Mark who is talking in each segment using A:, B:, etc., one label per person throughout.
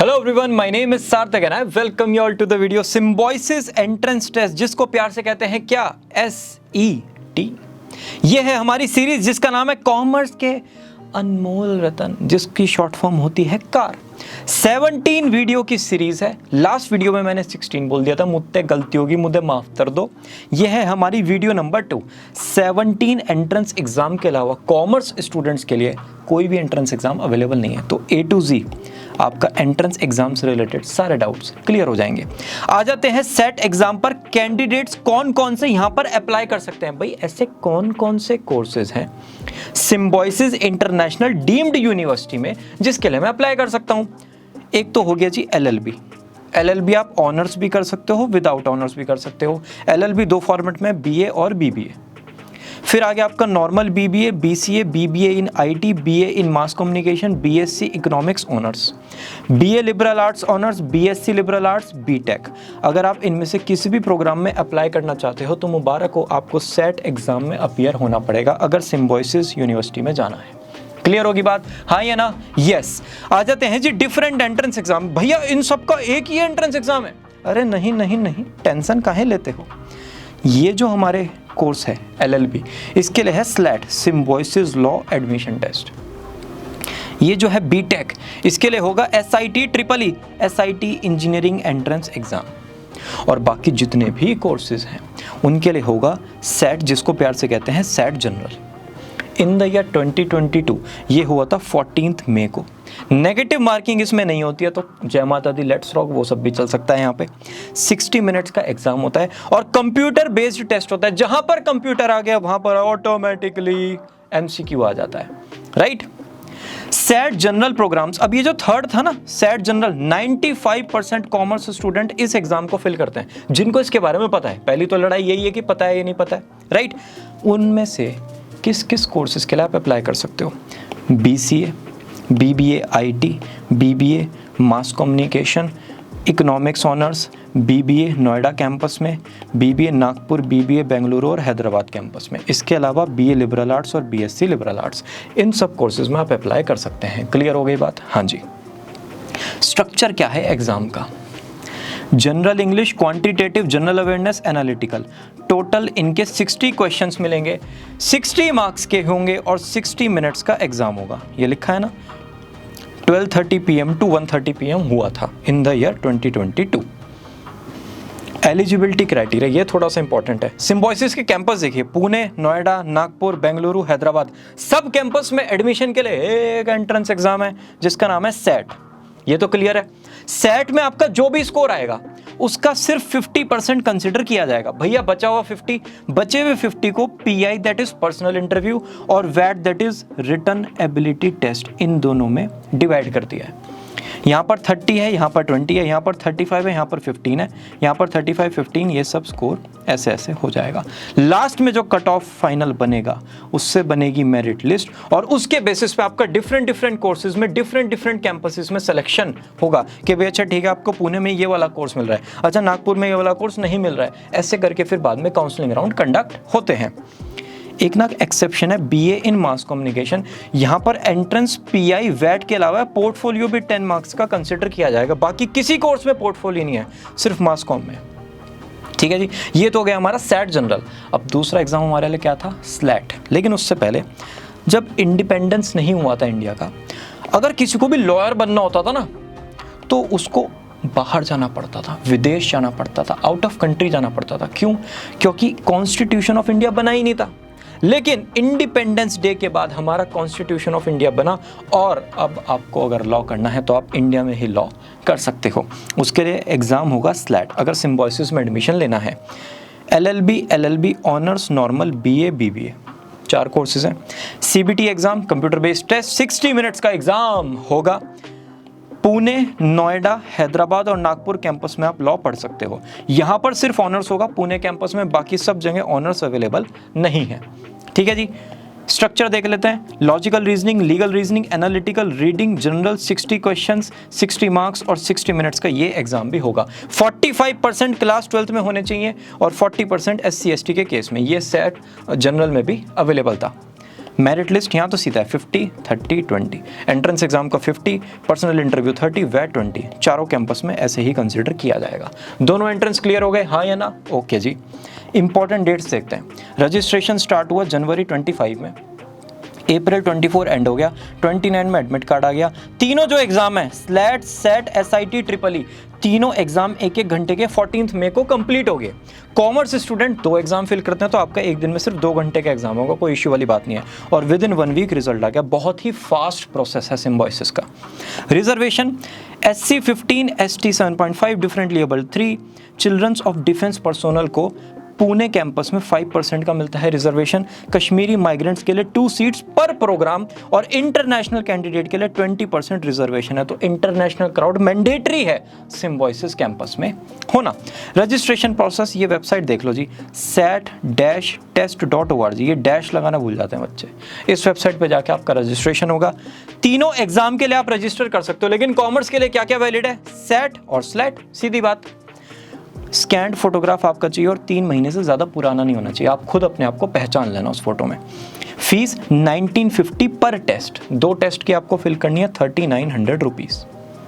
A: Hello everyone, my name is Sarthak and I welcome you all to the video Symbiosis entrance test, जिसको प्यार से कहते हैं क्या, SET। ये है हमारी सीरीज जिसका नाम है कॉमर्स के अनमोल रतन, जिसकी शॉर्ट फॉर्म होती है कार। 17 वीडियो की सीरीज है। लास्ट वीडियो में मैंने 16 बोल दिया था, मुझसे गलती होगी, मुझे माफ कर दो। यह है हमारी वीडियो नंबर 2। 17 एंट्रेंस एग्जाम के अलावा कॉमर्स स्टूडेंट्स के लिए कोई भी एंट्रेंस एग्जाम अवेलेबल नहीं है, तो A to Z आपका एंट्रेंस एग्जाम से रिलेटेड सारे डाउट्स क्लियर हो जाएंगे। आ जाते हैं सेट एग्जाम पर। कैंडिडेट्स कौन कौन से यहां पर अप्लाई कर सकते हैं? भाई ऐसे कौन कौन से कोर्सेज हैं सिम्बायोसिस इंटरनेशनल डीम्ड यूनिवर्सिटी में जिसके लिए मैं अप्लाई कर सकता हूं? एक तो हो गया जी LLB आप ऑनर्स भी कर सकते हो, विदाउट ऑनर्स भी कर सकते हो। LLB दो फॉर्मेट में, BA और BBA। फिर आगे आपका normal BBA, BCA, BBA in IT, BA in mass communication, BSc economics honours, BA liberal arts honours, BSc liberal arts, BTech। अगर आप इनमें से किसी भी प्रोग्राम में अप्लाई करना चाहते हो तो मुबारक हो, आपको सेट एग्जाम में अपीयर होना पड़ेगा अगर सिम्बायोसिस यूनिवर्सिटी में जाना है। क्लियर होगी बात? हाँ या ना? यस। आ जाते हैं जी डिफरेंट एंट्रेंस एग्जाम। भैया इन सबका एक ही एंट्रेंस एग्जाम है? अरे नहीं नहीं नहीं, टेंशन काहे लेते हो। ये जो हमारे कोर्स है LLB, इसके लिए है SLAT, Symbiosis law admission test. ये जो है BTech, इसके लिए होगा SIT इंजीनियरिंग एंट्रेंस एग्जाम। और बाकी जितने भी कोर्सेज हैं उनके लिए होगा SAT, जिसको प्यार से कहते हैं SAT general. In the year 2022 ये हुआ था 14 मई को। नेगेटिव मार्किंग इसमें नहीं होती है, तो जय माता दी, लेट्स रॉक, वो सब भी चल सकता है। यहाँ पे 60 मिनट्स का एग्जाम होता है और कंप्यूटर बेस्ड टेस्ट होता है। जहां पर कंप्यूटर आ गया वहां पर ऑटोमेटिकली MCQ आ जाता है, राइट। SAT जनरल प्रोग्राम्स, अब ये जो थर्ड था ना SAT जनरल, 95% कॉमर्स स्टूडेंट इस एग्जाम को फिल करते हैं, जिनको इसके बारे में पता है। पहली तो लड़ाई यही है कि पता है या नहीं पता है, राइट। उनमें से किस किस कोर्सेज के लिए आप अप्लाई कर सकते हो? BCA, BBA IT, BBA mass communication, economics honours, BBA Noida campus में, BBA नागपुर, BBA बेंगलुरु और हैदराबाद कैंपस में। इसके अलावा BA लिबरल आर्ट्स और BSc लिबरल आर्ट्स, इन सब कोर्सेज में आप अप्लाई कर सकते हैं। क्लियर हो गई बात? हाँ जी। स्ट्रक्चर क्या है एग्जाम का? General English, quantitative, general awareness, analytical. Total इनके 60 क्वेश्चंस मिलेंगे, 60 मार्क्स के होंगे और 60 मिनट्स का एग्जाम होगा। ये लिखा है ना, 12:30 PM to 1:30 PM हुआ था in the year 2022। Eligibility criteria ये थोड़ा सा इंपॉर्टेंट है। सिम्बायोसिस के कैंपस देखिए, पुणे, नोएडा, नागपुर, बेंगलुरु, हैदराबाद, सब कैंपस में एडमिशन के लिए एक एंट्रेंस एग्जाम है जिसका नाम है SAT। ये तो क्लियर है। SAT में आपका जो भी स्कोर आएगा उसका सिर्फ 50% कंसिडर किया जाएगा। भैया बचा हुआ 50, बचे हुए 50 को PI that is personal interview और VAT that is written ability test, इन दोनों में डिवाइड कर दिया है। यहाँ पर 30 है, यहाँ पर 20 है, यहाँ पर 35 है, यहाँ पर 15 है, यहाँ पर 35, 15, ये सब स्कोर ऐसे ऐसे हो जाएगा। लास्ट में जो कट ऑफ फाइनल बनेगा उससे बनेगी मेरिट लिस्ट और उसके बेसिस पे आपका डिफरेंट कोर्सेज में डिफरेंट कैंपसेस में सिलेक्शन होगा कि भाई अच्छा ठीक है, आपको पुणे में ये वाला कोर्स मिल रहा है, अच्छा नागपुर में ये वाला कोर्स नहीं मिल रहा है। ऐसे करके फिर बाद में काउंसलिंग राउंड कंडक्ट होते हैं। एक ना एक्सेप्शन है, BA इन मास कम्युनिकेशन। यहाँ पर एंट्रेंस PI VAT के अलावा पोर्टफोलियो भी 10 मार्क्स का कंसिडर किया जाएगा। बाकी किसी कोर्स में पोर्टफोलियो नहीं है, सिर्फ मास कॉम में। ठीक है जी, ये तो हो गया हमारा SAT जनरल। अब दूसरा एग्जाम हमारे लिए क्या था? SLAT। लेकिन उससे पहले, जब इंडिपेंडेंस नहीं हुआ था इंडिया का, अगर किसी को भी लॉयर बनना होता था ना तो उसको बाहर जाना पड़ता था, विदेश जाना पड़ता था, आउट ऑफ कंट्री जाना पड़ता था। क्यों? क्योंकि कॉन्स्टिट्यूशन ऑफ इंडिया बना ही नहीं था। लेकिन इंडिपेंडेंस डे के बाद हमारा कॉन्स्टिट्यूशन ऑफ इंडिया बना और अब आपको अगर लॉ करना है तो आप इंडिया में ही लॉ कर सकते हो। उसके लिए एग्जाम होगा SLAT अगर सिम्बायोसिस में एडमिशन लेना है। LLB honours, normal, BA BBA, 4 courses हैं। CBT exam, computer based test, 60 minutes का एग्जाम होगा। पुणे, नोएडा, हैदराबाद और नागपुर कैंपस में आप लॉ पढ़ सकते हो। यहाँ पर सिर्फ ऑनर्स होगा पुणे कैंपस में, बाकी सब जगह ऑनर्स अवेलेबल नहीं है। ठीक है जी, स्ट्रक्चर देख लेते हैं। Logical reasoning, legal reasoning, analytical, reading, general, 60 questions, 60 marks और 60 मिनट्स का ये एग्जाम भी होगा। 45% क्लास 12th में होने चाहिए और 40% SC ST के केस में। ये SAT जनरल में भी अवेलेबल था। मेरिट लिस्ट यहाँ तो सीधा है 50, 30, 20। एंट्रेंस एग्जाम का 50, पर्सनल इंटरव्यू 30, वैट 20। चारों कैंपस में ऐसे ही कंसिडर किया जाएगा। दोनों एंट्रेंस क्लियर हो गए, हाँ या ना? ओके जी। इंपॉर्टेंट डेट्स देखते हैं। रजिस्ट्रेशन स्टार्ट हुआ जनवरी 25 में, अप्रैल 24 एंड हो गया, 29 में एडमिट कार्ड आ गया। तीनों जो एग्जाम है, slate, set, SIT, triple E, तीनों एग्जाम 1-1 घंटे के 14 मई को कंप्लीट हो गए। कॉमर्स स्टूडेंट 2 एग्जाम फिल करते हैं तो आपका एक दिन में सिर्फ 2 घंटे का एग्जाम होगा, कोई इश्यू वाली बात नहीं है। और विद इन 1 वीक रिजल्ट आ गया। बहुत ही फास्ट प्रोसेस है सिम्बॉयसिस का। Reservation SC 15, ST 7.5, differently abled 3, childrens of defence personnel को पुणे कैंपस में 5% का मिलता है रिजर्वेशन। कश्मीरी माइग्रेंट्स के लिए 2 सीट्स पर प्रोग्राम और इंटरनेशनल कैंडिडेट के लिए 20% रिजर्वेशन है। तो इंटरनेशनल क्राउड मैंडेटरी है सिम्बॉयसिस कैंपस में होना। रजिस्ट्रेशन प्रोसेस, ये वेबसाइट देख लो जी, sat-test.org। ये डैश लगाना भूल जाते हैं बच्चे। इस वेबसाइट पे जाके आपका रजिस्ट्रेशन होगा। तीनों एग्जाम के लिए आप रजिस्टर कर सकते हो, लेकिन कॉमर्स के लिए क्या क्या वैलिड है? सेट और स्लैट, सीधी बात। स्कैंड फोटोग्राफ आपका चाहिए और 3 महीने से ज़्यादा पुराना नहीं होना चाहिए। आप खुद अपने आप को पहचान लेना उस फोटो में। फीस 1950 पर टेस्ट। 2 टेस्ट की आपको फिल करनी है, 3900 रुपीज़।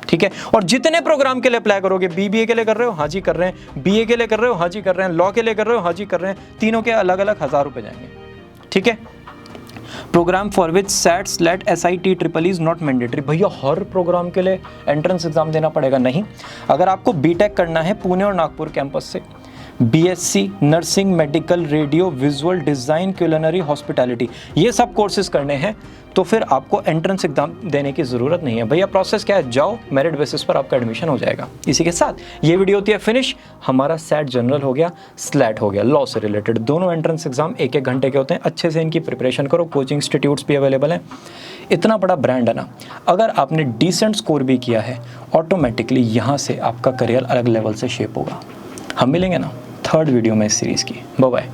A: ठीक है। और जितने प्रोग्राम के लिए अप्लाई करोगे, BBA के लिए कर रहे हो, हाँ जी कर रहे हैं, BA के लिए कर रहे हो, हाँ जी कर रहे हैं, लॉ के लिए कर रहे हो, हाँ जी कर रहे हैं, तीनों के अलग अलग 1000 रुपये जाएंगे। ठीक है। Program for which set, slat, SIT, triple is not mandatory. भैया हर प्रोग्राम के लिए एंट्रेंस एग्जाम देना पड़ेगा? नहीं। अगर आपको बीटेक करना है पुणे और नागपुर कैंपस से, BSc nursing, medical, radio, visual design, culinary, hospitality, ये सब कोर्सेज करने हैं तो फिर आपको एंट्रेंस एग्जाम देने की ज़रूरत नहीं है। भैया प्रोसेस क्या है? जाओ, मेरिट बेसिस पर आपका एडमिशन हो जाएगा। इसी के साथ ये वीडियो होती है फिनिश। हमारा सेट जनरल हो गया, स्लैट हो गया, लॉ से रिलेटेड। दोनों एंट्रेंस एग्जाम 1-1 घंटे के होते हैं। अच्छे से इनकी प्रिपरेशन करो। कोचिंग इंस्टीट्यूट्स भी अवेलेबल हैं। इतना बड़ा ब्रांड है ना, अगर आपने डिसेंट स्कोर भी किया है, ऑटोमेटिकली यहाँ से आपका करियर अलग लेवल से शेप होगा। हम मिलेंगे ना 3rd वीडियो में इस सीरीज़ की। Bye bye.